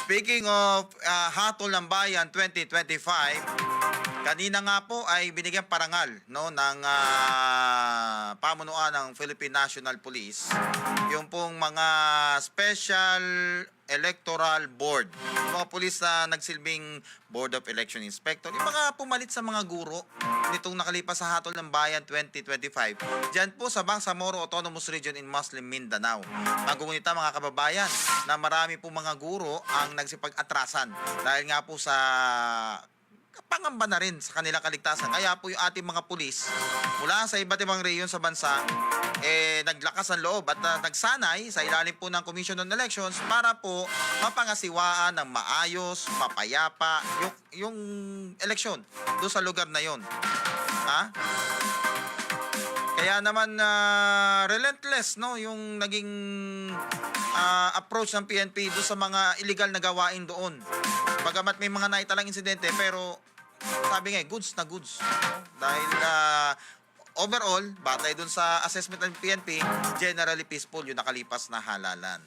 Speaking of Hatol ng Bayan 2025, kanina nga po ay binigyan parangal no ng pamunuan ng Philippine National Police yung pong mga Special Electoral Board. Yung mga pulis na nagsilbing Board of Election Inspector, yung mga pumalit sa mga guro nitong nakalipas sa Hatol ng Bayan 2025. Diyan po sa Bangsamoro Autonomous Region in Muslim Mindanao. Magunita mga kababayan na marami po mga guro ang nagsipag-atrasan dahil nga po sa pangamba na rin sa kanilang kaligtasan. Kaya po yung ating mga pulis mula sa iba't ibang rehiyon sa bansa naglakas ang loob at nagsanay sa ilalim po ng Commission on Elections para po mapangasiwaan ng maayos, mapayapa yung eleksyon doon sa lugar na yon. Ha? Kaya naman relentless no yung naging approach ng PNP doon sa mga illegal na gawain doon. Bagamat may mga naitalang insidente pero sabi nga goods na goods. No? Dahil overall, batay doon sa assessment ng PNP, generally peaceful yung nakalipas na halalan.